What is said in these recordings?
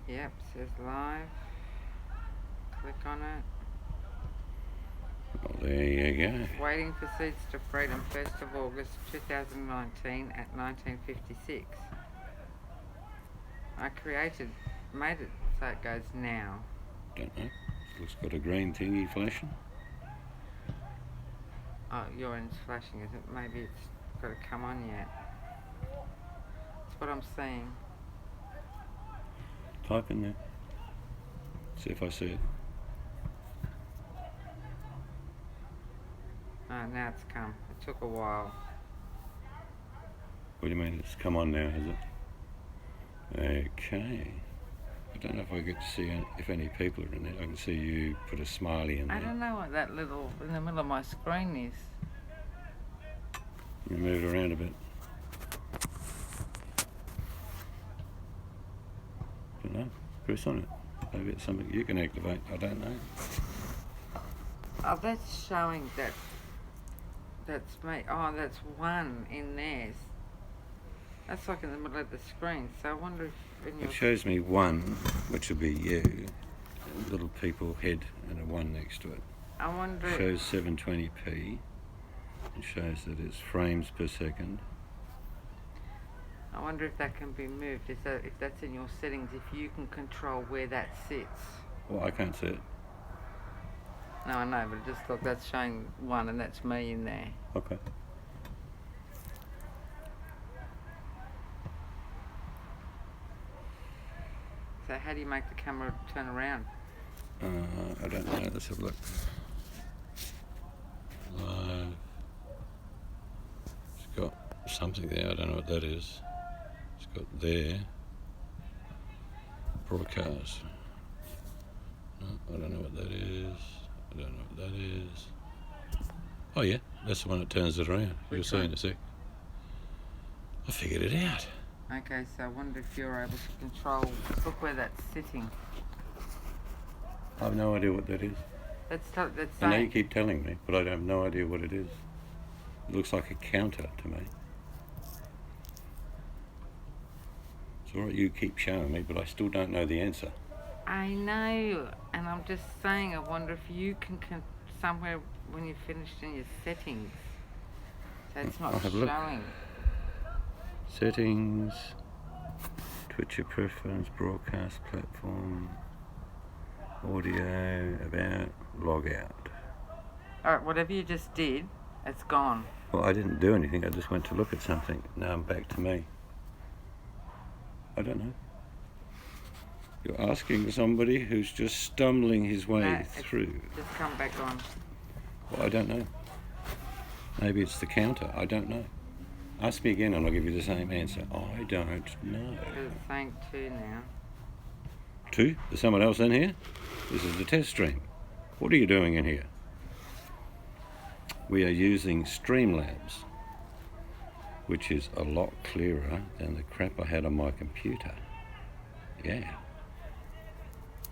Yep, says live. Click on it. Well, there you go. Waiting for Seeds to Freedom, 1st of August 2019 at 1956. I made it so it goes now. Don't know. Looks got a green thingy flashing. Oh, yours flashing, is it? Maybe it's got to come on yet. That's what I'm seeing. Type in there. See if I see it. Oh, now it's come. It took a while. What do you mean? It's come on now, has it? Okay. I don't know if I get to see if any people are in there. I can see you put a smiley in there. I don't know what that little in the middle of my screen is. You move it around a bit. Don't know. Press on it. Maybe it's something you can activate. I don't know. Oh, that's showing that. That's me. Oh, that's one in there. That's like in the middle of the screen. So I wonder if in your... It shows me one, which will be you. A little people head and a one next to it. I wonder... It shows 720p. It shows that it's frames per second. I wonder if that can be moved. If that's in your settings, if you can control where that sits. Well, I can't see it. No, I know, but just look, that's showing one, and that's me in there. Okay. So how do you make the camera turn around? I don't know. Let's have a look. Live. It's got something there. I don't know what that is. It's got there. Broadcast. No, I don't know what that is. I don't know what that is. Oh yeah, that's the one that turns it around. You'll see in a sec. I figured it out. Okay, so I wonder if you're able to control... Look where that's sitting. I have no idea what that is. That's I know you keep telling me, but I have no idea what it is. It looks like a counter to me. It's all right, you keep showing me, but I still don't know the answer. I know, and I'm just saying, I wonder if you can somewhere when you're finished in your settings, so it's not showing. Settings, Twitch your preference, broadcast platform, audio, about, log out. Alright, whatever you just did, it's gone. Well, I didn't do anything, I just went to look at something. Now I'm back to me. I don't know. You're asking somebody who's just stumbling his way through. Just come back on. Well, I don't know. Maybe it's the counter, I don't know. Ask me again and I'll give you the same answer. I don't know. It's saying 2 now. 2? There's someone else in here? This is the test stream. What are you doing in here? We are using Streamlabs, which is a lot clearer than the crap I had on my computer. Yeah.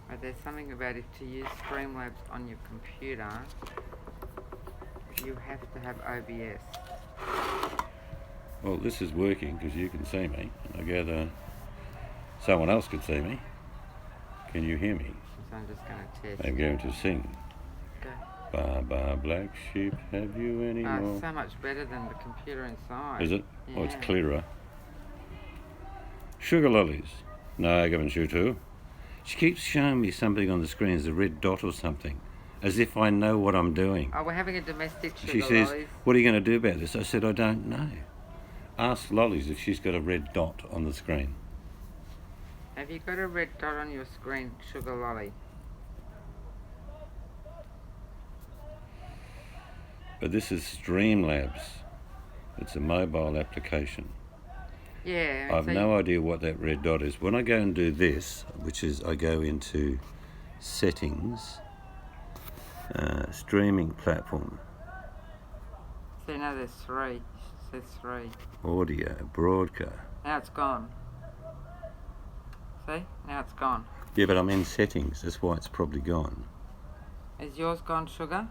But there's something about if to use Streamlabs on your computer, you have to have OBS. Well, this is working because you can see me. I gather someone else could see me. Can you hear me? So I'm just going to test. I'm going to sing. Go. Ba ba black sheep, have you any more? It's so much better than the computer inside. Is it? Yeah. Oh, it's clearer. Sugar lollies. No, I haven't you too. She keeps showing me something on the screen as a red dot or something, as if I know what I'm doing. Oh, we're having a domestic sugar She says, lollies. what are you going to do about this? I said, I don't know. Ask Lollies if she's got a red dot on the screen. Have you got a red dot on your screen, Sugar Lolly? But this is Streamlabs. It's a mobile application. Yeah. I've no idea what that red dot is. When I go and do this, which is I go into settings, streaming platform. See, now there's 3. It says 3. Audio, broadcast. Now it's gone. See? Now it's gone. Yeah, but I'm in settings. That's why it's probably gone. Is yours gone, Sugar?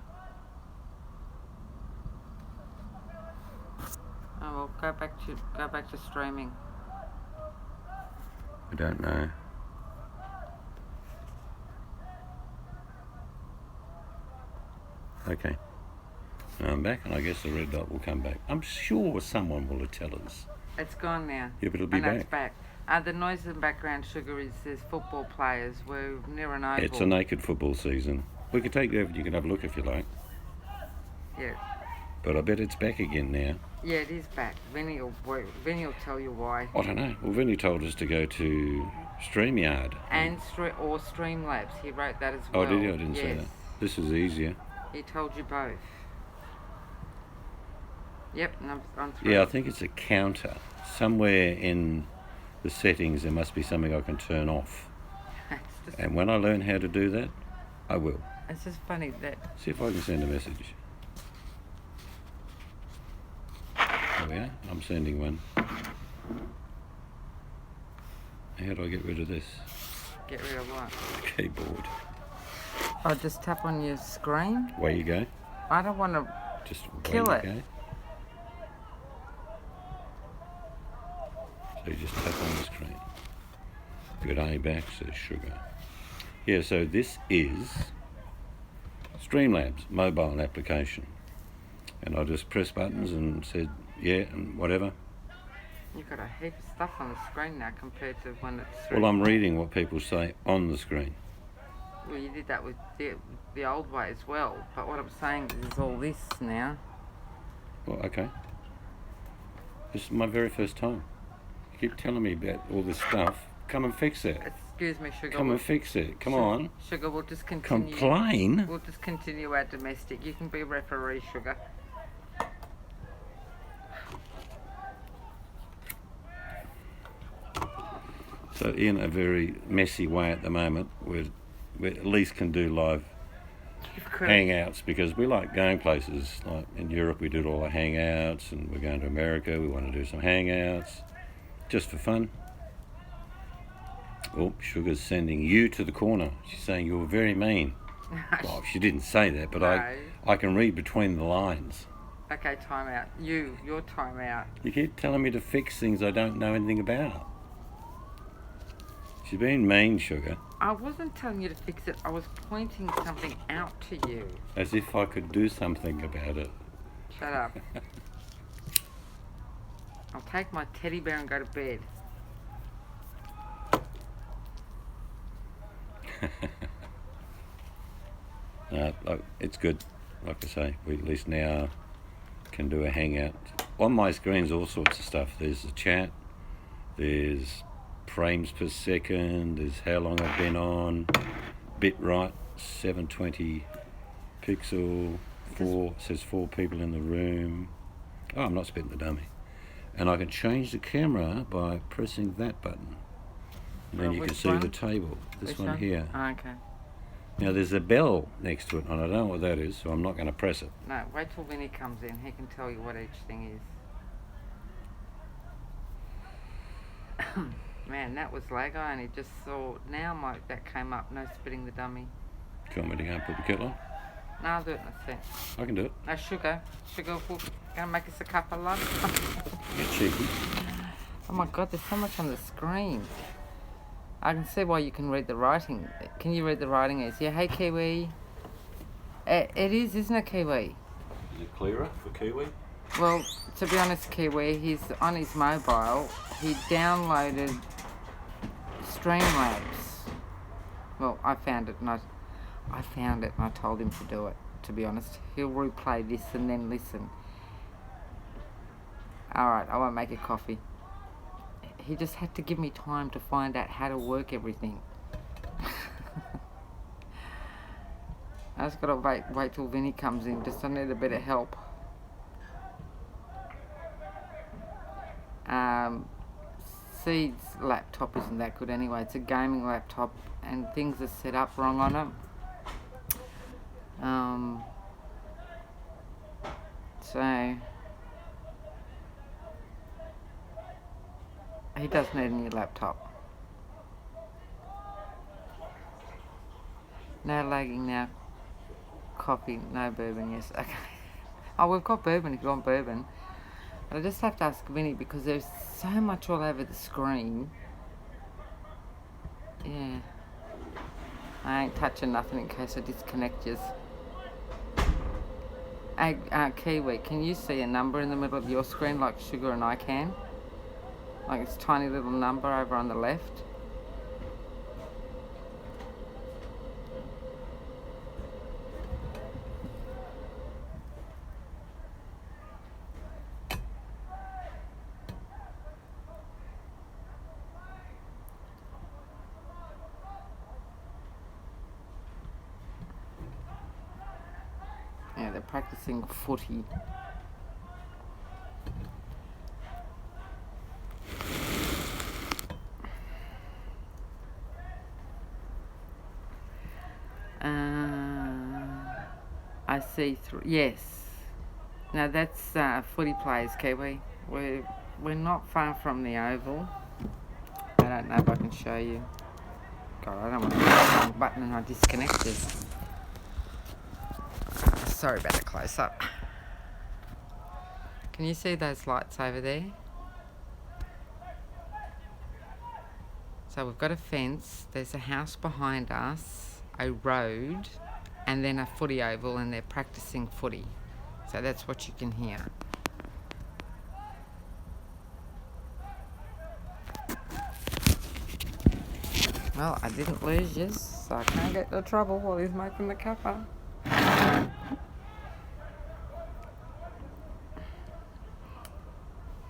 Oh, well, go back to streaming. I don't know. Okay. Now I'm back, and I guess the red dot will come back. I'm sure someone will tell us. It's gone now. Yeah, but it'll be I know back. it's back. The noise in the background, Sugar, is there's football players. We're near an oval. It's a naked football season. We could take you over. You can have a look if you like. Yeah. But I bet it's back again now. Yeah, it is back. Vinny will tell you why. I don't know. Well, Vinny told us to go to StreamYard. And or Streamlabs. He wrote that as well. Oh, did he? I didn't say that. This is easier. He told you both. Yep, and I'm through. Yeah, I think it's a counter. Somewhere in the settings there must be something I can turn off. And when I learn how to do that, I will. It's just funny that... See if I can send a message. There we are. I'm sending one. How do I get rid of this? Get rid of what? The keyboard. Oh, just tap on your screen? Away you go. I don't want to Just kill away it. you go. So you just tap on the screen. Gday back, says Sugar. Yeah, so this is Streamlabs mobile application. And I just press buttons and said, yeah, and whatever. You've got a heap of stuff on the screen now compared to when it's through. Well, I'm reading what people say on the screen. Well, you did that with the old way as well. But what I'm saying is there's all this now. Well, okay. This is my very first time. You keep telling me about all this stuff. Come and fix it. Excuse me, Sugar. Come and fix it. Come on. Sugar, we'll just continue. Complain? We'll just continue our domestic. You can be referee, Sugar. So in a very messy way at the moment, we at least can do live hangouts because we like going places. Like in Europe, we did all the hangouts, and we're going to America. We want to do some hangouts, just for fun. Oh, Sugar's sending you to the corner. She's saying you're very mean. Well, she didn't say that, but No. I can read between the lines. Okay, time out. Your time out. You keep telling me to fix things I don't know anything about. She's being mean, Sugar. I wasn't telling you to fix it. I was pointing something out to you. As if I could do something about it. Shut up. I'll take my teddy bear and go to bed. It's good. Like I say, we at least now can do a hangout. On my screen's all sorts of stuff. There's the chat, there's frames per second, there's how long I've been on, bitrate, 720 pixel, says 4 people in the room. Oh, I'm not spitting the dummy. And I can change the camera by pressing that button. And then you can see the table. This one here. Oh, okay. Now there's a bell next to it, and I don't know what that is, so I'm not going to press it. No, wait till Vinny comes in. He can tell you what each thing is. Man, that was Lego, and he just saw. Now that came up. No spitting the dummy. Do you want me to go and put the kettle on? No, I'll do it in a sec. I can do it. No, Sugar, we're gonna make us a cup of lunch. You're cheeky. Oh my God, there's so much on the screen. I can see why you can read the writing. Can you read the writing? Yeah, hey Kiwi. It is, isn't it, Kiwi? Is it clearer for Kiwi? Well, to be honest, Kiwi, he's on his mobile. He downloaded Streamlabs. Well, I found it and I told him to do it, to be honest. He'll replay this and then listen. Alright, I won't make a coffee. He just had to give me time to find out how to work everything. I just gotta wait till Vinny comes in, just I need a bit of help. Seed's laptop isn't that good anyway. It's a gaming laptop and things are set up wrong on it. So he does need a new laptop. No lagging now. Coffee, no bourbon, yes. Okay. Oh, we've got bourbon if you want bourbon. But I just have to ask Vinny because there's so much all over the screen. Yeah. I ain't touching nothing in case I disconnect you. Kiwi, can you see a number in the middle of your screen like Sugar and I can? Like it's a tiny little number over on the left? Yeah, they're practicing footy. I see through. Yes. Now that's footy players, Kiwi. We're not far from the oval. I don't know if I can show you. God, I don't want to press the wrong button and I disconnected. Sorry about the close up. Can you see those lights over there? So we've got a fence, there's a house behind us, a road, and then a footy oval, and they're practicing footy. So that's what you can hear. Well, I didn't lose you, so I can't get into trouble while he's making the cuppa.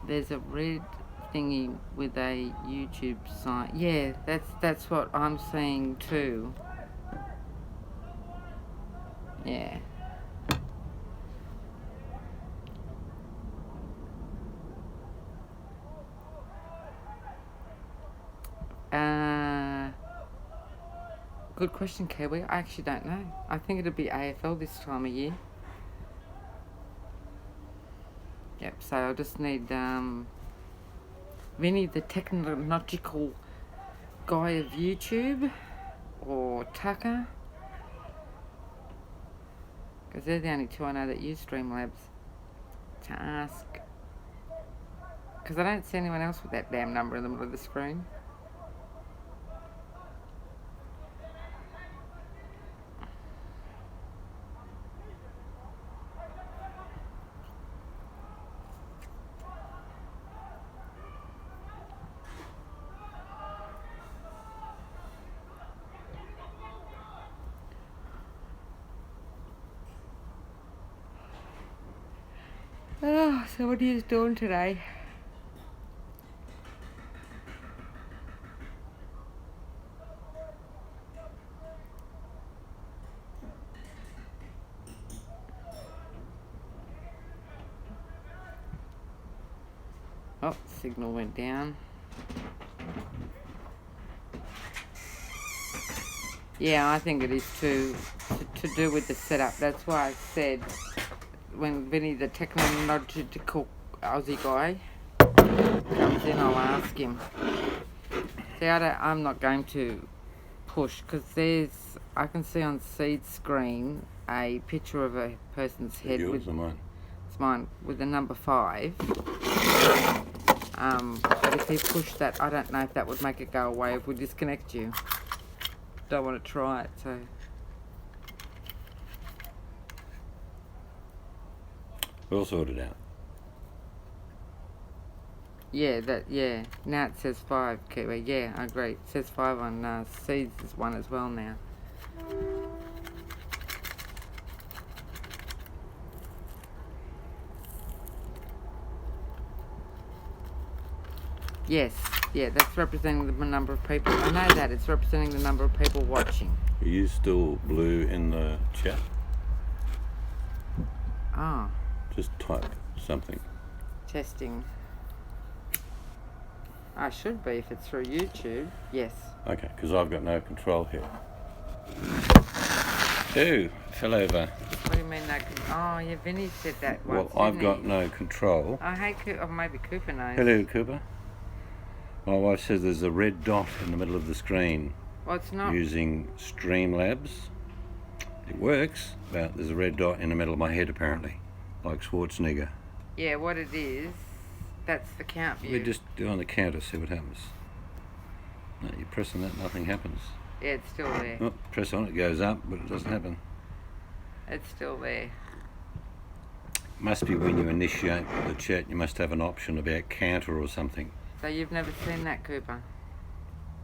There's a red thingy with a YouTube sign. Yeah, that's what I'm seeing too. Yeah. Good question, Kiwi. I actually don't know. I think it'll be AFL this time of year. Yep, so I'll just need Vinny, the technological guy of YouTube, or Tucker, because they're the only two I know that use Streamlabs, to ask. Because I don't see anyone else with that damn number in the middle of the screen. Oh, so what are you doing today? Oh, signal went down. Yeah, I think it is to do with the setup. That's why I said when Vinny, the technological Aussie guy, comes in, I'll ask him. See, I'm not going to push because I can see on Seed's screen a picture of a person's head. Yours or mine? It's mine, with the number 5. But if he pushed that, I don't know if that would make it go away if we disconnect you. Don't want to try it, so. We'll sort it out. Yeah, now it says 5, Kiwi. Yeah, I agree. It says 5 on Seeds one as well now. Yes, yeah, that's representing the number of people. I know that, it's representing the number of people watching. Are you still blue in the chat? Ah. Just type something. Testing. I should be if it's through YouTube. Yes. Okay, because I've got no control here. Ooh, fell over. What do you mean no control? Oh, yeah, Vinny said that once, Well, I've didn't got he? no control. Oh, hey, or maybe Cooper knows. Hello, Cooper. My wife says there's a red dot in the middle of the screen. Well, it's not. Using Streamlabs. It works, but there's a red dot in the middle of my head apparently, like Schwarzenegger. Yeah, what it is, that's the count view. We just do on the counter, see what happens. No, you're pressing that, nothing happens. Yeah, it's still there. Oh, press on it, goes up, but it doesn't happen. It's still there. Must be when you initiate the chat, you must have an option about counter or something. So you've never seen that, Cooper?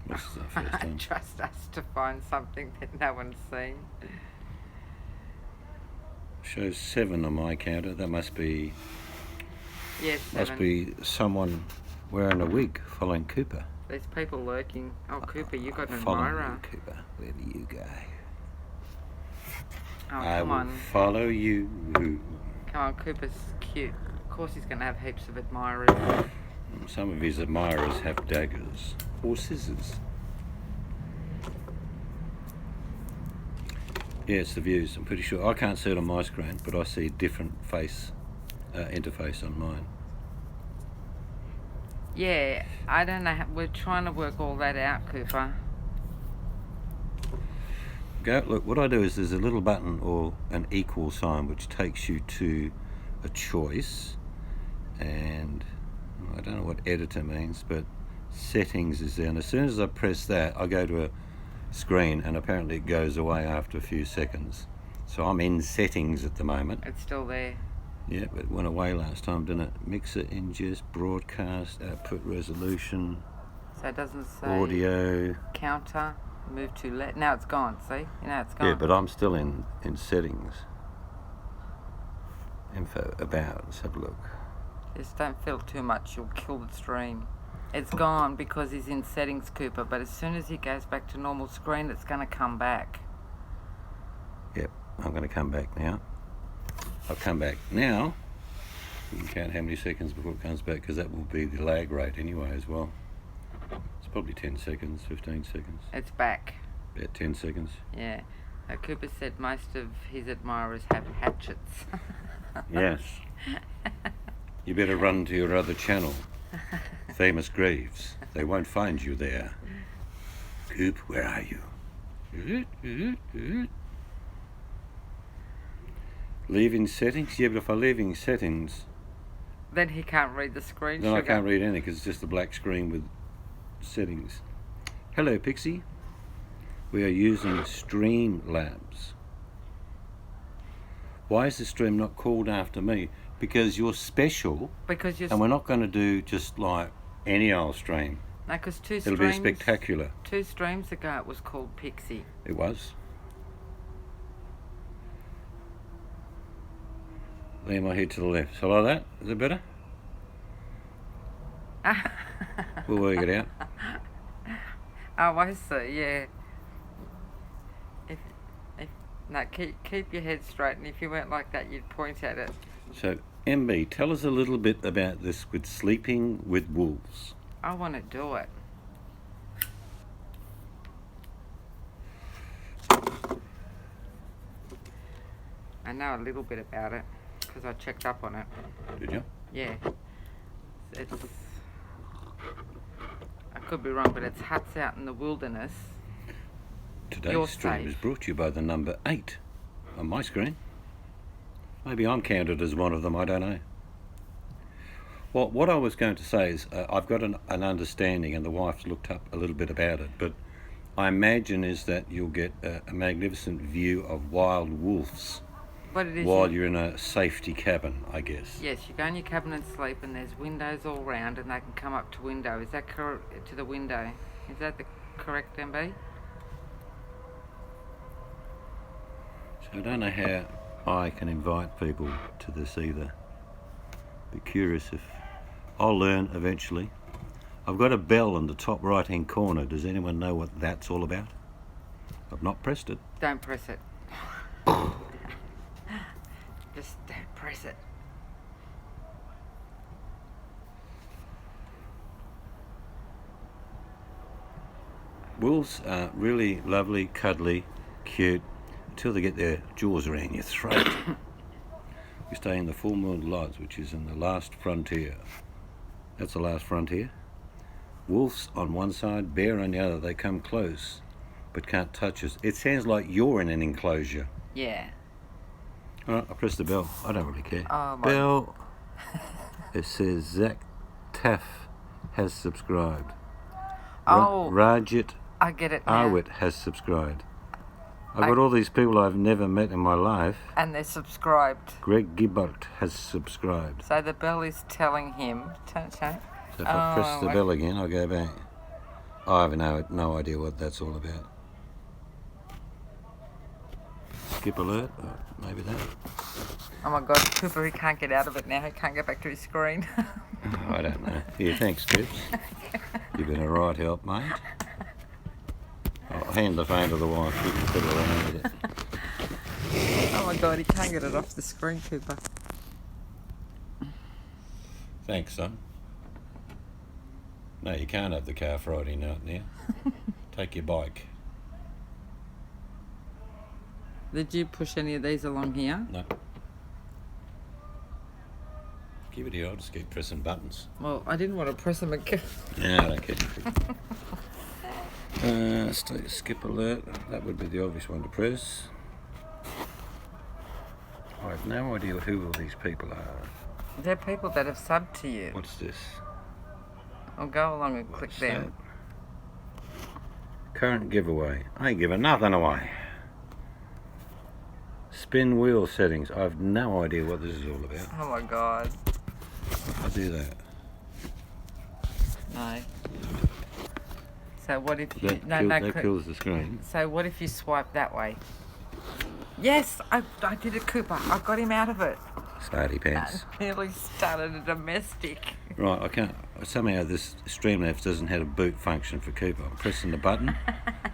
This is the first time. Trust us to find something that no one's seen. Shows 7 on my counter. That must be Yes, 7. must be someone wearing a wig following Cooper. There's people lurking. Oh, Cooper, you got an Following admirer. you, Cooper. Where do you go? Oh, I come will on. follow you. Come on, Cooper's cute. Of course he's going to have heaps of admirers. Some of his admirers have daggers or scissors. Yeah, it's the views. I'm pretty sure. I can't see it on my screen, but I see a different face interface on mine. Yeah, I don't know. We're trying to work all that out, Cooper. Go look. What I do is there's a little button or an equal sign which takes you to a choice, and I don't know what editor means, but settings is there. And as soon as I press that, I go to a screen, and apparently it goes away after a few seconds. So I'm in settings at the moment. It's still there. Yeah, but it went away last time, didn't it? Mixer, ingest, broadcast, output resolution, So it doesn't say audio. counter, move to left. Now it's gone, see? You know, it's gone. Yeah, but I'm still in settings. Info about. Let's have a look. Just don't fill too much, you'll kill the stream. It's gone because he's in settings, Cooper, but as soon as he goes back to normal screen, it's going to come back. Yep, I'm going to come back now. I'll come back now. You can count how many seconds before it comes back, because that will be the lag rate anyway as well. It's probably 10 seconds, 15 seconds. It's back. About 10 seconds. Yeah. Cooper said most of his admirers have hatchets. Yes. You better run to your other channel, Famous Graves. They won't find you there. Coop, where are you? Leaving settings? Yeah, but if I leave in settings, Then he can't read the screen. then I sugar. can't read anything because it's just a black screen with settings. Hello, Pixie. We are using Streamlabs. Why is the stream not called after me? Because you're special, Because you're... and we're not going to do just like any old stream. No, because It'll be spectacular. 2 streams ago it was called Pixie. It was. Lean my head to the left. So like that? Is it better? We'll work it out. Oh, I see, yeah. No, keep your head straight, and if you weren't like that, you'd point at it. So, MB, tell us a little bit about this with sleeping with wolves. I want to do it. I know a little bit about it, because I checked up on it. Did you? Yeah. It's... I could be wrong, but it's huts out in the wilderness. Today's You're stream safe. is brought to you by the number 8 on my screen. Maybe I'm counted as one of them, I don't know. Well, what I was going to say is I've got an understanding, and the wife's looked up a little bit about it, but I imagine is that you'll get a magnificent view of wild wolves What it is... while you're in a safety cabin, I guess. Yes, you go in your cabin and sleep, and there's windows all round, and they can come up to window. Is that correct? To the window? Is that the correct, MB? So I don't know how I can invite people to this either. Be curious if I'll learn eventually. I've got a bell in the top right hand corner. Does anyone know what that's all about? I've not pressed it. Don't press it. Just don't press it. Wolves are really lovely, cuddly, cute, until they get their jaws around your throat. We stay in the Full Moon Lodge, which is in the last frontier. That's the last frontier. Wolves on one side, bear on the other. They come close, but can't touch us. It sounds like you're in an enclosure. Yeah. All right, I press the bell. I don't really care. Oh, my... Bell. It says Zach Taff has subscribed. Oh, Rajit I get it now. Arwit has subscribed. I've got all these people I've never met in my life. And they're subscribed. Greg Gibbert has subscribed. So the bell is telling him. Turn it. So if I press the bell again, I'll go back. I have no idea what that's all about. Skip alert, maybe that. Oh my God, Cooper, he can't get out of it now. He can't get back to his screen. I don't know. Here, thanks, Tips. You've been a right help, mate. I'll hand the phone to the wife. You can fiddle around with it. Oh my God, he can't get it off the screen, Cooper. Thanks, son. No, you can't have the car Friday night now. Take your bike. Did you push any of these along here? No. Give it here, I'll just keep pressing buttons. Well, I didn't want to press them again. No, I don't care. Skip alert. That would be the obvious one to press. I have no idea who all these people are. They're people that have subbed to you. What's this? I'll go along and click them. That? Current giveaway. I ain't giving nothing away. Spin wheel settings. I have no idea what this is all about. Oh my God. I'll do that. No. So what if you... That kills the screen. So what if you swipe that way? Yes, I did it, Cooper. I got him out of it. Smarty pants. I nearly started a domestic. Right, I can't... Somehow this Streamlabs doesn't have a boot function for Cooper. I'm pressing the button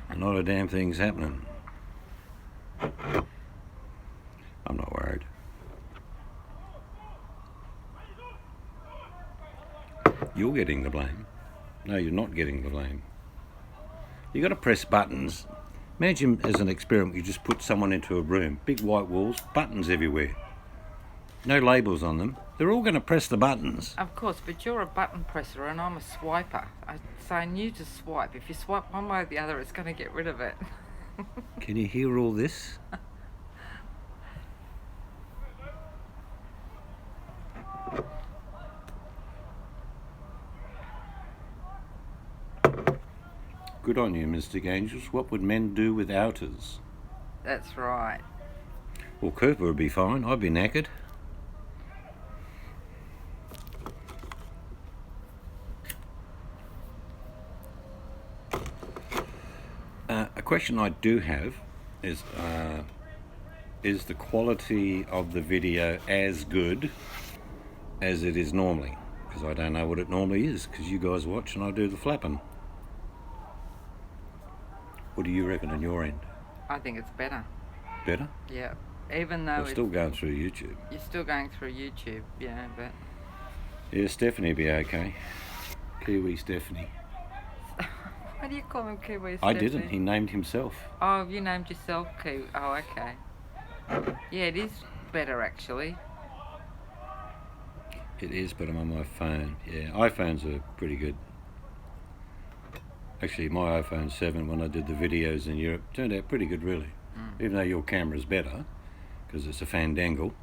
and not a damn thing's happening. I'm not worried. You're getting the blame. No, you're not getting the blame. You've got to press buttons. Imagine as an experiment you just put someone into a room, big white walls, buttons everywhere. No labels on them. They're all going to press the buttons. Of course, but you're a button presser and I'm a swiper. So I knew to swipe. If you swipe one way or the other, it's going to get rid of it. Can you hear all this? Good on you, Mystic Angels. What would men do without us? That's right. Well, Cooper would be fine. I'd be knackered. A question I do have is the quality of the video as good as it is normally? Because I don't know what it normally is, because you guys watch and I do the flapping. What do you reckon on your end? I think it's better. Better? Yeah. Even though We're still going through YouTube. You're still going through YouTube, yeah, but... Yeah, Stephanie will be okay. Kiwi Stephanie. Why do you call him Kiwi Stephanie? I didn't. He named himself. Oh, you named yourself Kiwi. Oh, okay. Yeah, it is better, actually. It is, but I'm on my phone. Yeah, iPhones are pretty good. Actually, my iPhone 7, when I did the videos in Europe, turned out pretty good, really. Even though your camera's better, because it's a Fandangle.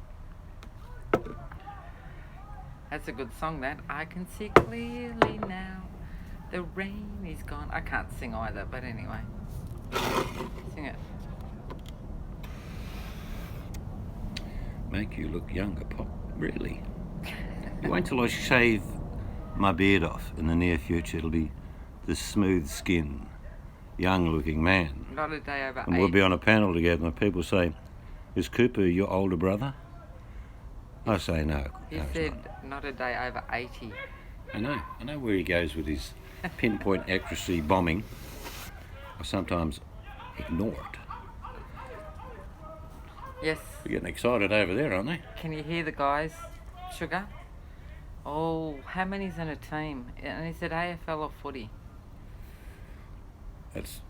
That's a good song, that. I can see clearly now. The rain is gone. I can't sing either, but anyway. Sing it. Make you look younger, Pop. Really? You wait till I shave my beard off in the near future. It'll be this smooth skin, young looking man. Not a day over 80. And we'll be on a panel together and people say, is Cooper your older brother? I say no. He no, said not a day over 80. I know where he goes with his pinpoint accuracy bombing. I sometimes ignore it. Yes. They're getting excited over there, aren't they? Can you hear the guys, Sugar? Oh, how many's in a team? And is it AFL or footy? That's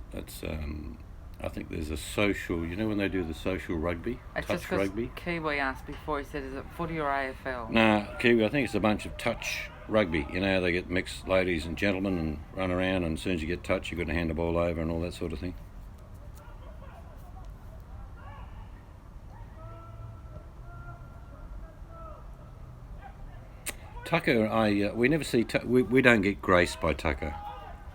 I think there's a social, you know when they do the social rugby, It's touch just 'cause rugby? Kiwi asked before, he said, is it footy or AFL? Nah, Kiwi, I think it's a bunch of touch rugby. You know, they get mixed ladies and gentlemen and run around, and as soon as you get touched, you've got to hand the ball over and all that sort of thing. Tucker, we never see, we don't get graced by Tucker.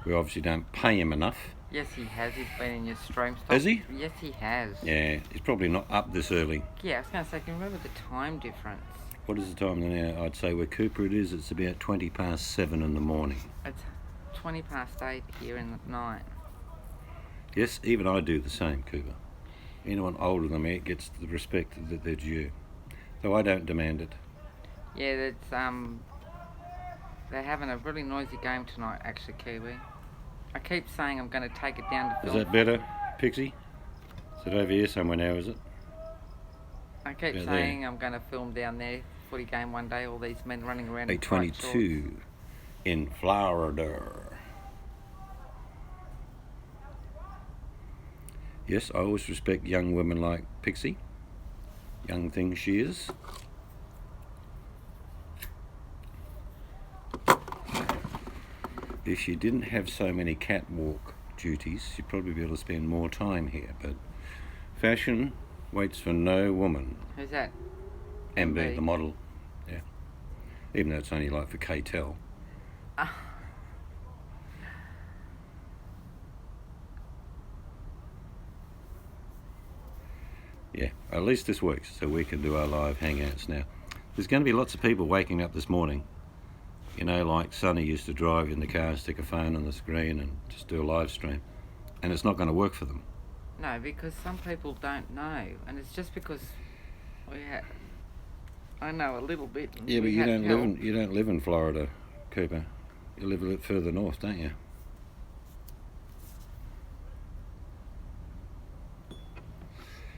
We obviously don't pay him enough. Yes, he has. He's been in your stream. Stop. Has he? Yes, he has. Yeah, he's probably not up this early. Yeah, I was going to say, can you remember the time difference? What is the time now? I'd say where Cooper it is, it's about 7:20 in the morning. It's 8:20 here in the night. Yes, even I do the same, Cooper. Anyone older than me gets the respect that they're due. Though I don't demand it. Yeah, it's they're having a really noisy game tonight, actually, Kiwi. I keep saying I'm going to take it down to Is film. that better, Pixie? Is it over here somewhere now, is it? I keep About saying I'm going to film down there, footy game one day, all these men running around in tight shorts. 8:22 in Florida. Yes, I always respect young women like Pixie. Young thing she is. If she didn't have so many catwalk duties, she'd probably be able to spend more time here. But fashion waits for no woman. Who's that? Amber, the model. Yeah. Even though it's only like for K-Tel. Yeah, at least this week, so we can do our live hangouts now. There's going to be lots of people waking up this morning. You know, like Sonny used to drive in the car, stick a phone on the screen and just do a live stream. And it's not going to work for them. No, because some people don't know, and it's just because I know a little bit. Yeah, but you don't live in Florida, Cooper. You live a little further north, don't you?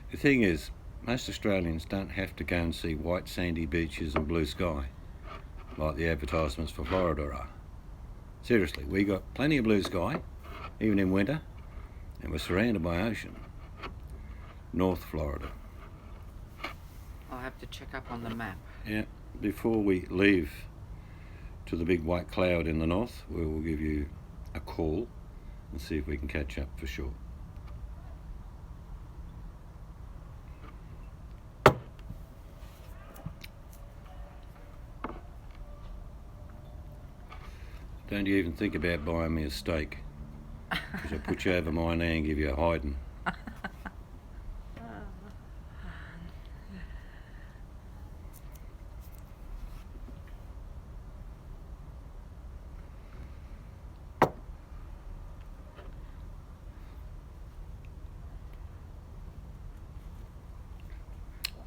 The thing is, most Australians don't have to go and see white sandy beaches and blue sky like the advertisements for Florida are. Seriously, we got plenty of blue sky, even in winter, and we're surrounded by ocean. North Florida. I'll have to check up on the map. Yeah, before we leave to the big white cloud in the north, we will give you a call and see if we can catch up for sure. Don't you even think about buying me a steak, because I'll put you over my knee and give you a hiding.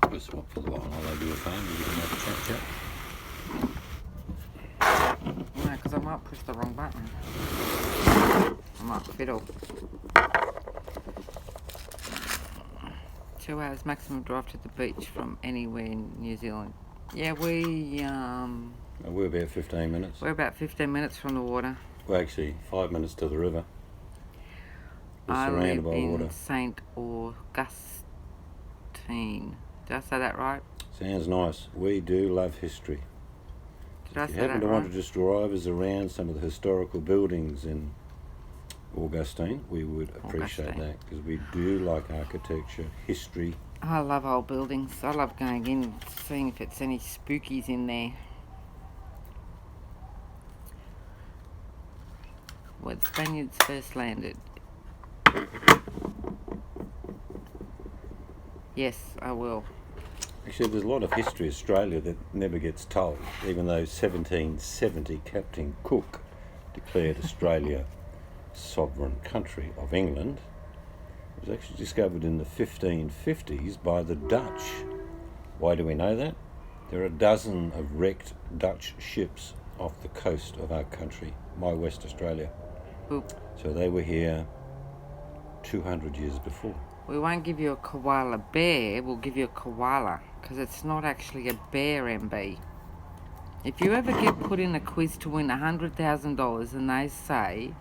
I'll swap for the while I'll do a phone and you can have a chat. No, because I might push the wrong button. I might fiddle. 2 hours maximum drive to the beach from anywhere in New Zealand. Yeah, We're about 15 minutes. we're about 15 minutes from the water. Well, actually, 5 minutes to the river. We're I surrounded live by in water. St. Augustine. Did I say that right? Sounds nice. We do love history. Did I If say you happen that to want to right? just drive us around some of the historical buildings in Augustine, we would appreciate Augustine. that, because we do like architecture, history. I love old buildings. I love going in, seeing if it's any spookies in there. Where the Spaniards first landed. Yes, I will. Actually, there's a lot of history of Australia that never gets told, even though 1770 Captain Cook declared Australia sovereign country of England. It was actually discovered in the 1550s by the Dutch. Why do we know that? There are a dozen of wrecked Dutch ships off the coast of our country, my West Australia. Ooh. So they were here 200 years before. We won't give you a koala bear, we'll give you a koala, because it's not actually a bear, MB. If you ever get put in a quiz to win $100,000 and they say,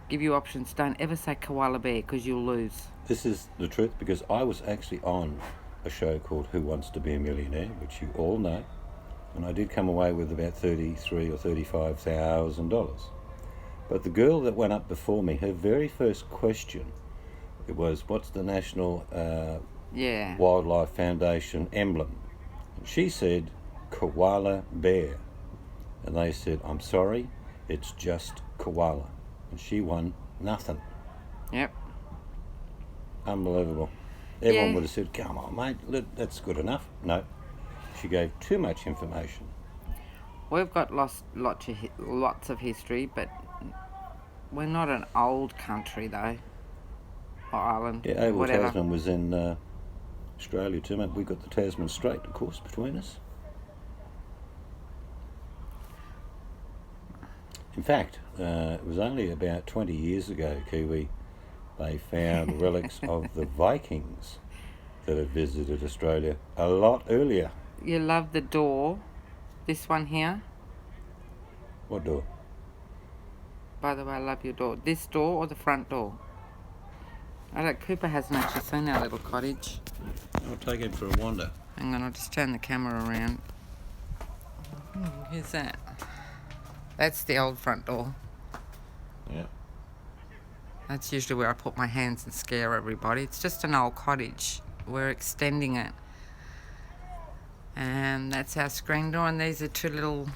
give you options, don't ever say koala bear, because you'll lose. This is the truth, because I was actually on a show called Who Wants to Be a Millionaire, which you all know, and I did come away with about $33,000 or $35,000. But the girl that went up before me, her very first question, it was, what's the National Wildlife Foundation emblem? And she said, koala bear. And they said, I'm sorry, it's just koala. And she won nothing. Yep. Unbelievable. Everyone Yeah. would have said, come on, mate, that's good enough. No, she gave too much information. We've got lots of history, but we're not an old country, though. Or island, Yeah, Abel whatever. Tasman was in Australia too, mate. We got the Tasman Strait, of course, between us. In fact, it was only about 20 years ago, Kiwi, they found relics of the Vikings that had visited Australia a lot earlier. You love the door. This one here. What door? By the way, I love your door. This door or the front door? I don't. Cooper hasn't actually seen our little cottage. I'll take him for a wander. Hang on, I'll just turn the camera around. Here's that. That's the old front door. Yeah. That's usually where I put my hands and scare everybody. It's just an old cottage. We're extending it. And that's our screen door, and these are two little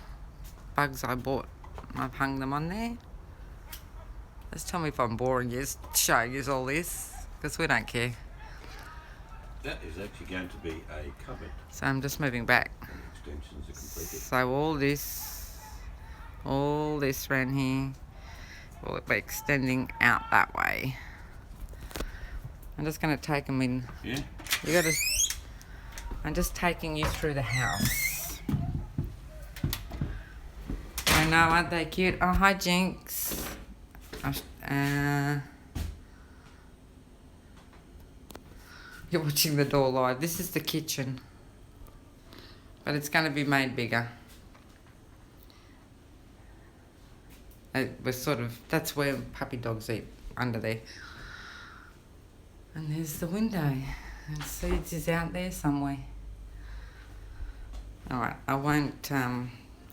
bugs I bought. I've hung them on there. Just tell me if I'm boring you, showing you all this, because we don't care. That is actually going to be a cupboard. So I'm just moving back. And the extensions are completed. So all this around here will be extending out that way. I'm just going to take them in. Yeah. I'm just taking you through the house. I know, aren't they cute? Oh, hi, Jinx. You're watching the door live. This is the kitchen. But it's going to be made bigger. That's where puppy dogs eat, under there. And there's the window. And Seeds is out there somewhere. Alright, I won't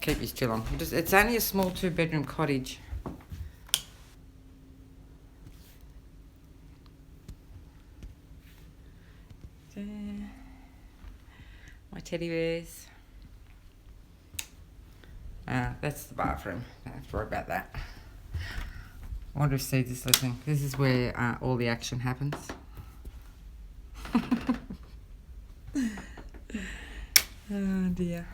keep you too long. It's only a small 2-bedroom cottage. My teddy bears. That's the bathroom. Don't have to worry about that. I wonder if Seeds is listening. This is where all the action happens. Oh dear.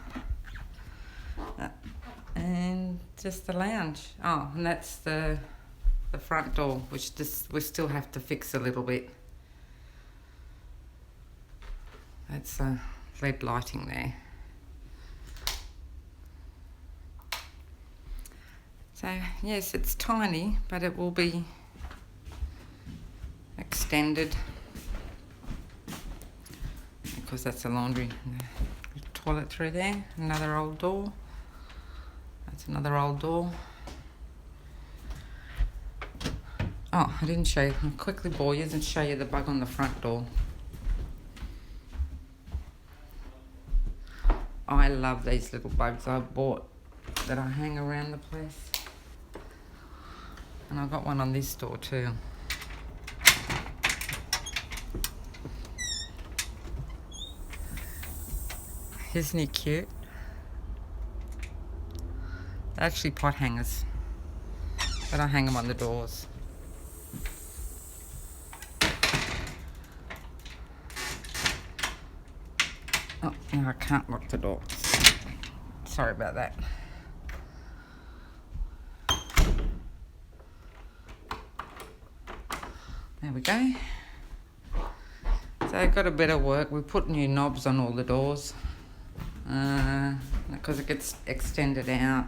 And just the lounge. Oh, and that's the front door, which we still have to fix a little bit. That's LED lighting there. So yes, it's tiny, but it will be extended because that's a laundry. Toilet through there. Another old door. That's another old door. Oh, I didn't show you. I'll quickly bore you and show you the bug on the front door. I love these little bugs I bought that I hang around the place. And I got one on this door too. Isn't he cute? They're actually pot hangers, but I hang them on the doors. Oh, no, I can't lock the door. Sorry about that. There we go. So I've got a bit of work. We put new knobs on all the doors because it gets extended out.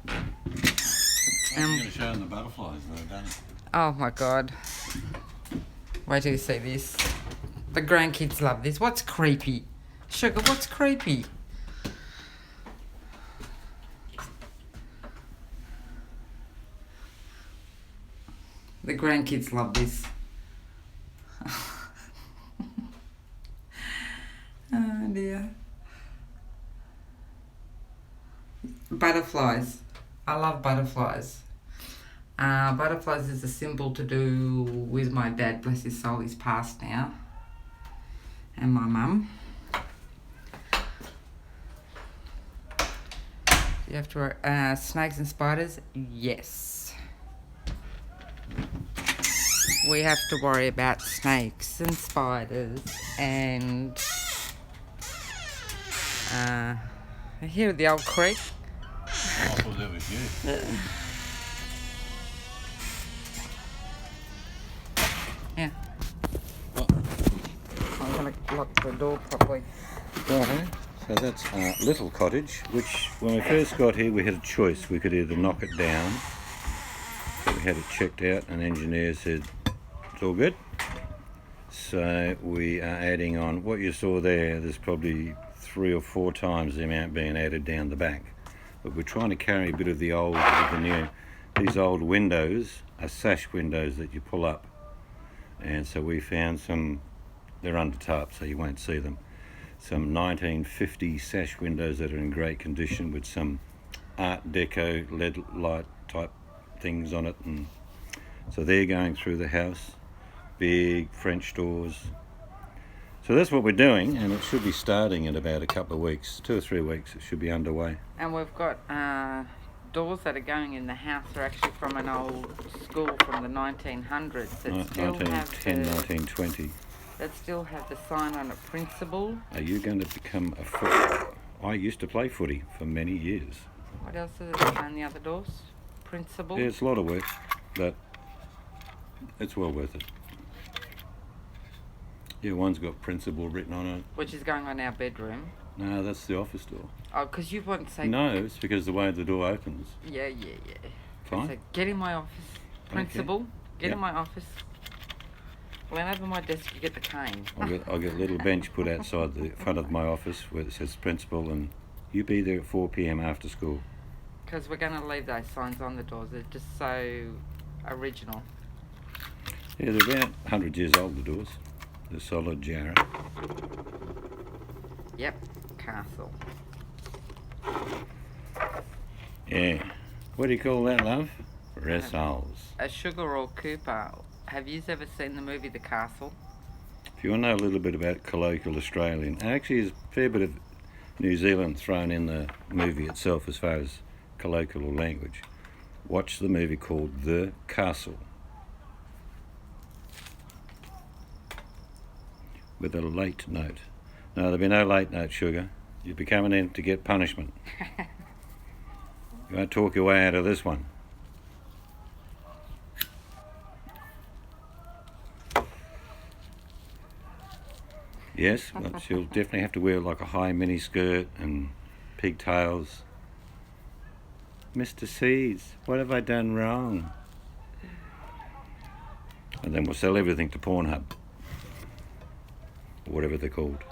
I'm going to show them the butterflies that I've done. Oh my God. Wait till you see this. The grandkids love this. What's creepy? Sugar, what's creepy? The grandkids love this. Oh dear. Butterflies. I love butterflies. Butterflies is a symbol to do with my dad, bless his soul, he's passed now. And my mum. You have to snakes and spiders? Yes. we have to worry about snakes and spiders and here at the old creek. I thought that was you. Yeah. Oh. I'm going to lock the door properly. Righto. So that's our little cottage, which when we first got here we had a choice. We could either knock it down, but we had it checked out, and engineer said it's all good. So we are adding on. What you saw there's probably 3 or 4 times the amount being added down the back. But we're trying to carry a bit of the old with the new. These old windows are sash windows that you pull up. And so we found some, they're under tarp so you won't see them, some 1950 sash windows that are in great condition with some Art Deco LED light type things on it. And so they're going through the house, big French doors. So that's what we're doing, and it should be starting in about a couple of weeks, 2 or 3 weeks, it should be underway. And we've got doors that are going in the house are actually from an old school from the 1900s that still 1910, have 1920. that still have the sign on it, principal. Are you going to become a foot? I used to play footy for many years. What else is it on the other doors? Principal. Yeah, it's a lot of work, but it's well worth it. Yeah, one's got principal written on it. Which is going on our bedroom. No, that's the office door. Oh, because you want to say... No, it's because the way the door opens. Yeah. Fine. So get in my office. Principal. Okay. Get in my office. Lean over my desk, you get the cane. I'll get a little bench put outside the front of my office where it says principal, and you be there at 4 p.m. after school. Because we're going to leave those signs on the doors. They're just so original. Yeah, they're about 100 years old, the doors. They're solid jarrah. Yep, castle. Yeah. What do you call that, love? Ressoles. A Sugar or Cooper. Have you ever seen the movie The Castle? If you want to know a little bit about colloquial Australian, and actually there's a fair bit of New Zealand thrown in the movie itself as far as colloquial language, watch the movie called The Castle. With a late note. No, there'll be no late note, Sugar. You'll be coming in to get punishment. You won't talk your way out of this one. Yes, well, she'll definitely have to wear like a high mini skirt and pigtails. Mr. C's, what have I done wrong? And then we'll sell everything to Pornhub. Or whatever they're called.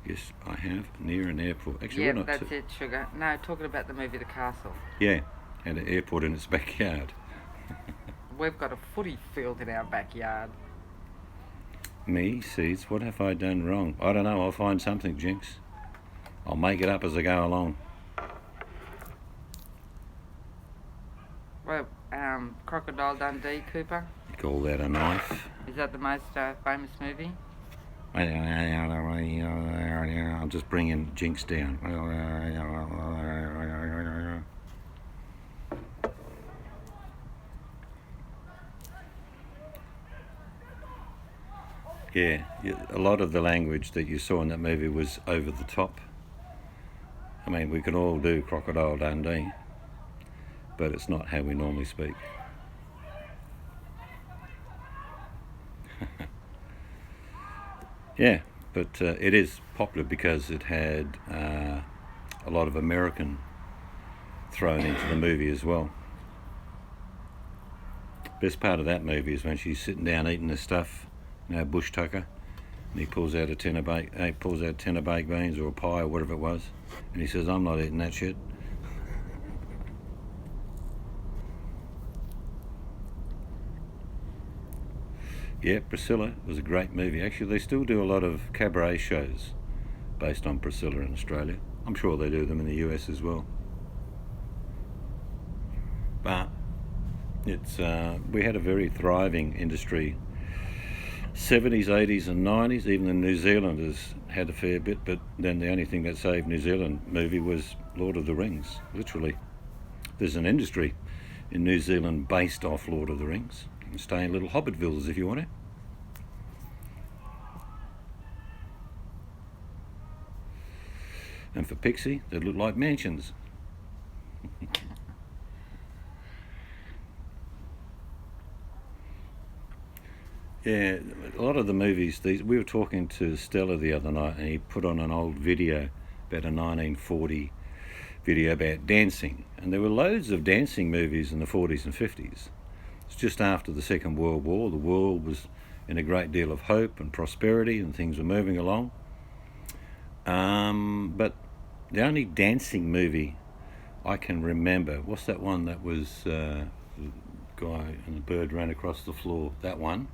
Yes, I have, near an airport. Actually, Yeah, we're not that's it, Sugar. No, talking about the movie The Castle. Yeah, and an airport in its backyard. We've got a footy field in our backyard. Me, Seeds, what have I done wrong? I don't know, I'll find something, Jinx. I'll make it up as I go along. Well, Crocodile Dundee, Cooper. You call that a knife? Is that the most famous movie? I'll just bring in Jinx down. Yeah, a lot of the language that you saw in that movie was over the top. I mean, we can all do Crocodile Dundee, but it's not how we normally speak. Yeah, but it is popular because it had a lot of American thrown into the movie as well. Best part of that movie is when she's sitting down eating the stuff, bush tucker, and he pulls out a tin of baked beans or a pie or whatever it was, and he says, "I'm not eating that shit." Yeah, Priscilla was a great movie. Actually, they still do a lot of cabaret shows based on Priscilla in Australia. I'm sure they do them in the US as well. But it's we had a very thriving industry 70s, 80s and 90s, even the New Zealanders had a fair bit, but then the only thing that saved New Zealand movie was Lord of the Rings, literally. There's an industry in New Zealand based off Lord of the Rings. You can stay in little Hobbitvilles if you want to. And for Pixie, they look like mansions. Yeah, a lot of the movies, we were talking to Stella the other night, and he put on an old video about a 1940 video about dancing. And there were loads of dancing movies in the 40s and 50s. It's just after the Second World War. The world was in a great deal of hope and prosperity, and things were moving along. But the only dancing movie I can remember, what's that one that was the guy and the bird ran across the floor? That one.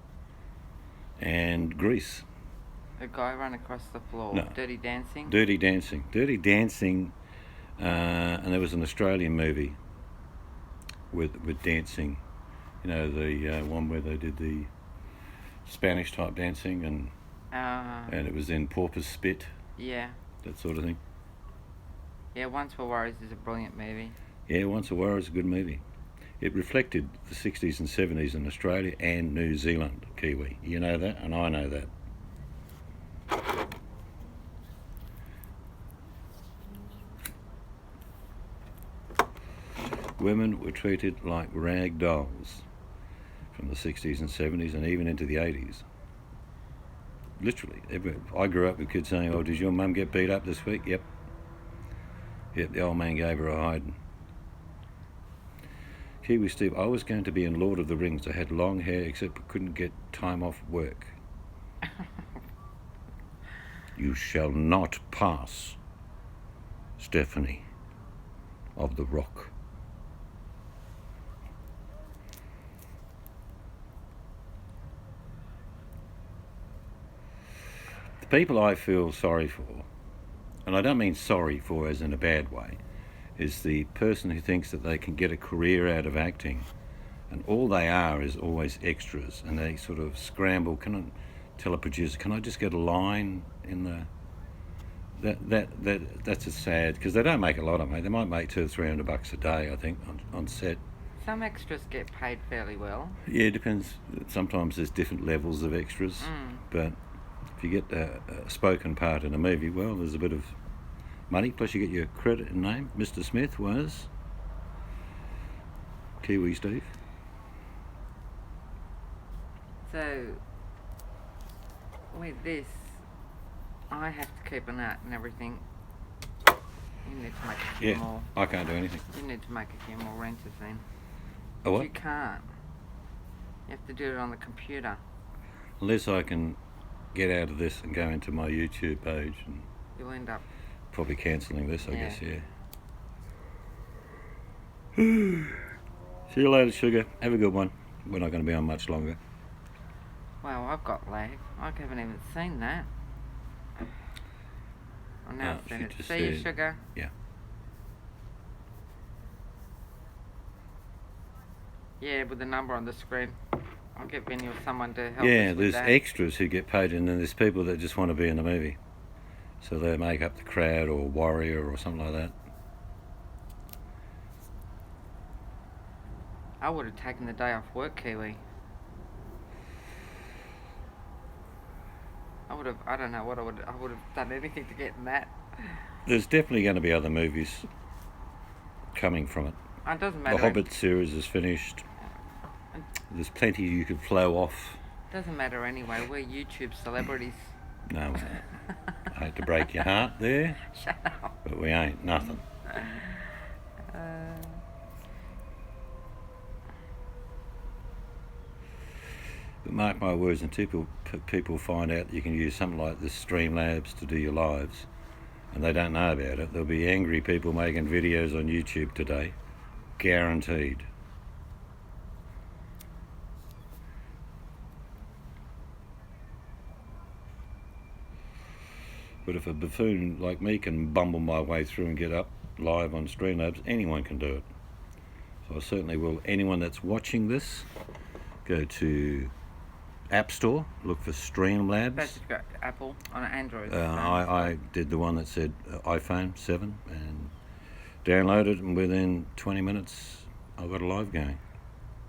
And Grease. A guy ran across the floor. No. Dirty Dancing? Dirty Dancing. Dirty Dancing, and there was an Australian movie with dancing. You know, the one where they did the Spanish type dancing, and it was in Porpoise Spit. Yeah. That sort of thing. Yeah, Once Were Warriors is a brilliant movie. Yeah, Once a Warrior is a good movie. It reflected the 60s and 70s in Australia and New Zealand, Kiwi. You know that, and I know that. Women were treated like rag dolls from the 60s and 70s and even into the 80s. Literally. I grew up with kids saying, "Oh, did your mum get beat up this week?" Yep. Yep, the old man gave her a hiding. Kiwi Steve, I was going to be in Lord of the Rings. I had long hair except I couldn't get time off work. You shall not pass, Stephanie of the Rock. The people I feel sorry for, and I don't mean sorry for as in a bad way, is the person who thinks that they can get a career out of acting, and all they are is always extras, and they sort of scramble. Can I tell a producer, can I just get a line in the... That's a sad, because they don't make a lot of money. They might make $200 or $300 a day, I think, on set. Some extras get paid fairly well. Yeah, it depends. Sometimes there's different levels of extras, but if you get a spoken part in a movie, well, there's a bit of money, plus you get your credit and name. Mr. Smith was Kiwi Steve. So, with this, I have to keep an eye and everything. You need to make a few more. I can't do anything. You need to make a few more wrenches then. Oh, what? You can't. You have to do it on the computer. Unless I can get out of this and go into my YouTube page, and You'll end up... probably cancelling this, I guess, yeah. See you later, sugar. Have a good one. We're not going to be on much longer. Well, I've got lag. I haven't even seen that. I now seen it. See you, sugar? Yeah. Yeah, with the number on the screen. I'll get Vinny or someone to help Yeah, us with there's that. extras who get paid, and then there's people that just want to be in the movie. So they make up the crowd or warrior or something like that. I would have taken the day off work, Kiwi. I don't know what I would have done anything to get in that. There's definitely going to be other movies coming from it. It doesn't matter. The Hobbit series is finished. There's plenty you could flow off. Doesn't matter anyway. We're YouTube celebrities. No, I hate to break your heart there. Shut up. But we ain't nothing. But mark my words, until people find out that you can use something like this Streamlabs to do your lives, and they don't know about it, there'll be angry people making videos on YouTube today. Guaranteed. But if a buffoon like me can bumble my way through and get up live on Streamlabs, anyone can do it. So I certainly will. Anyone that's watching this, go to App Store, look for Streamlabs. That's got Apple on Android. I did the one that said iPhone 7 and downloaded it, and within 20 minutes I got a live going.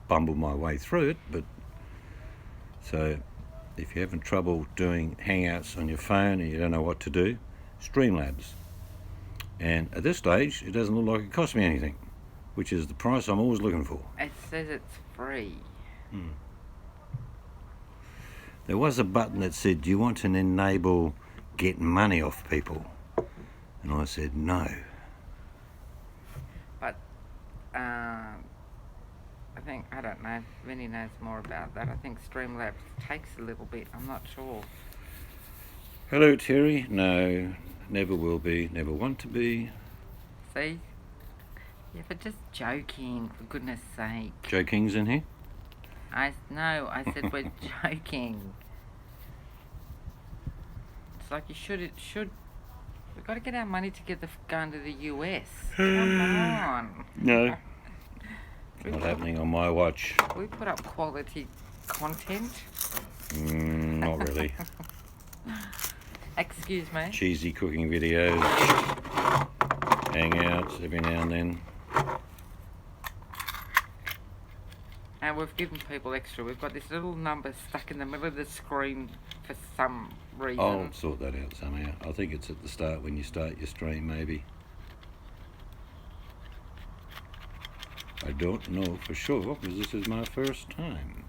Bumbled my way through it, but so if you're having trouble doing Hangouts on your phone and you don't know what to do, Streamlabs. And at this stage, it doesn't look like it costs me anything, which is the price I'm always looking for. It says it's free. There was a button that said, do you want to enable get money off people? And I said, no. But I think, I don't know, Vinny knows more about that. I think Streamlabs takes a little bit, I'm not sure. Hello, Terry. No, never will be, never want to be. See? Yeah, but just joking, for goodness sake. Joking's in here? I said we're joking. It's like it should. We've got to get our money together for going to the US. Come on. No. Not happening on my watch. We put up quality content. Not really. Excuse me. Cheesy cooking videos, hangouts every now and then. And we've given people extra. We've got this little number stuck in the middle of the screen for some reason. I'll sort that out somehow. I think it's at the start when you start your stream, maybe. I don't know for sure because this is my first time.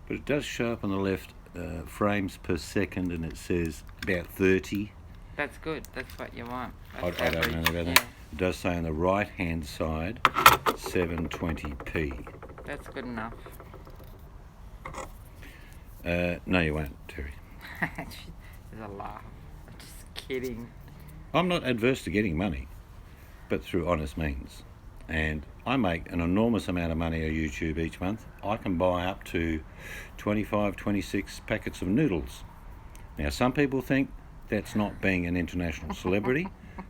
But it does show up on the left frames per second, and it says about 30. That's good. That's what you want. I That's don't know about average, that. It does say on the right hand side 720p. That's good enough. No, you won't, Terry. There's a laugh. I'm just kidding. I'm not adverse to getting money, but through honest means. And I make an enormous amount of money on YouTube each month. I can buy up to 25, 26 packets of noodles. Now, some people think that's not being an international celebrity,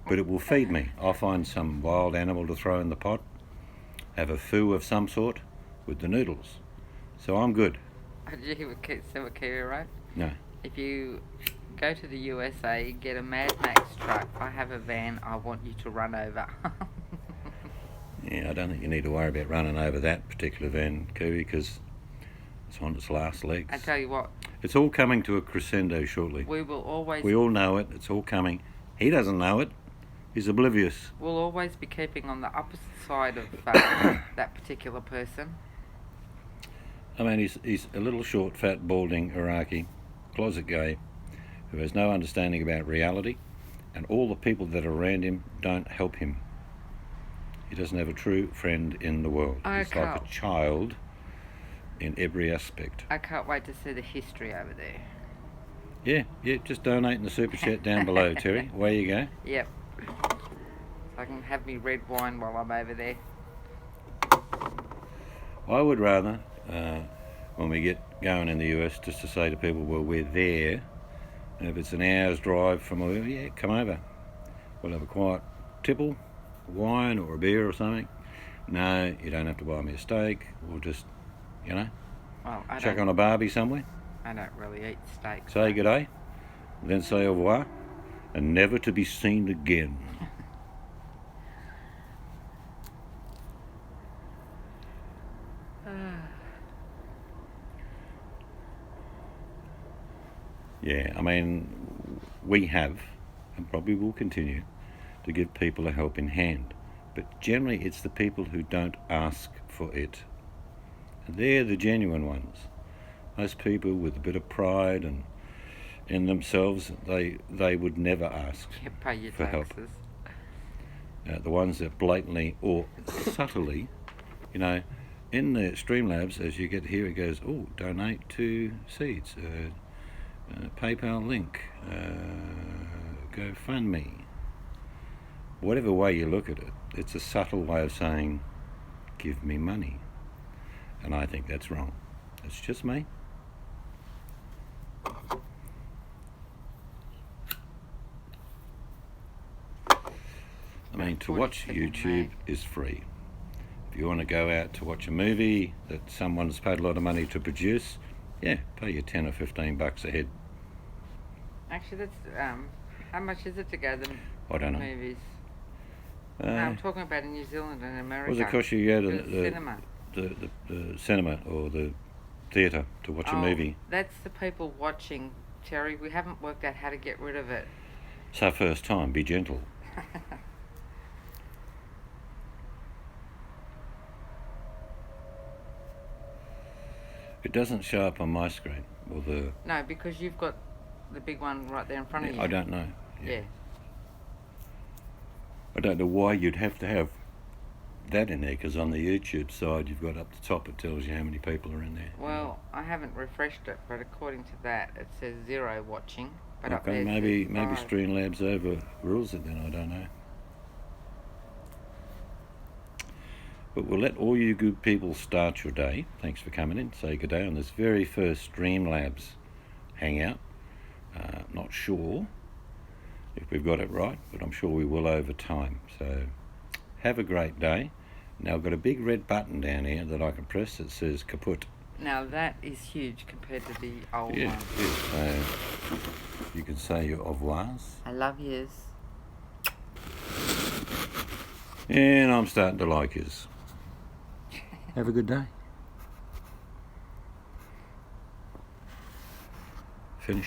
but it will feed me. I'll find some wild animal to throw in the pot, have a foo of some sort with the noodles. So I'm good. Did you hear what Kiwi wrote? No. If you go to the USA, get a Mad Max truck. I have a van. I want you to run over. Yeah, I don't think you need to worry about running over that particular van, Kiwi, because it's on its last legs. I tell you what. It's all coming to a crescendo shortly. We will always. We all know it. It's all coming. He doesn't know it. He's oblivious. We'll always be keeping on the opposite side of that particular person. I mean, he's a little short, fat, balding Iraqi, closet gay, who has no understanding about reality, and all the people that are around him don't help him. He doesn't have a true friend in the world. He's like a child in every aspect. I can't wait to see the history over there. Yeah, just donate in the super chat down below, Terry. Away you go. Yep. So I can have me red wine while I'm over there. I would rather, when we get going in the US, just to say to people, well, we're there. And if it's an hour's drive from wherever, yeah, come over. We'll have a quiet tipple, wine or a beer or something. No, you don't have to buy me a steak. We'll just, Well, chuck on a barbie somewhere. I don't really eat steak. Say good day, then say au revoir, and never to be seen again. Yeah, I mean, we have, and probably will continue, to give people a helping hand. But generally it's the people who don't ask for it. And they're the genuine ones. Most people with a bit of pride and in themselves, they would never ask Pay your for taxes. help. The ones that blatantly or subtly, in the Streamlabs, as you get here, it goes, donate to Seeds, PayPal link, GoFundMe. Whatever way you look at it, it's a subtle way of saying, give me money. And I think that's wrong. It's just me. I mean, to watch YouTube is free. If you want to go out to watch a movie that someone's paid a lot of money to produce, yeah, pay you $10 or $15 a head. Actually, that's how much is it to go to the I don't know. movies? No, I'm talking about in New Zealand and America. What does it cost you to go to The cinema. the cinema or the theatre to watch a movie? That's the people watching, Terry. We haven't worked out how to get rid of it. It's our first time. Be gentle. It doesn't show up on my screen. Or the No, because you've got the big one right there in front of you. I don't know. Yeah. I don't know why you'd have to have that in there, because on the YouTube side you've got up the top, it tells you how many people are in there. Well, I haven't refreshed it, but according to that, it says 0 watching. But up Okay, there maybe it says 5. Streamlabs overrules it then, I don't know. But we'll let all you good people start your day. Thanks for coming in. Say good day on this very first Streamlabs hangout. Not sure if we've got it right, but I'm sure we will over time. So have a great day. Now I've got a big red button down here that I can press that says kaput. Now that is huge compared to the old one. Yeah, so you can say your au revoirs. I love yous. And I'm starting to like yous. Have a good day. Finish it.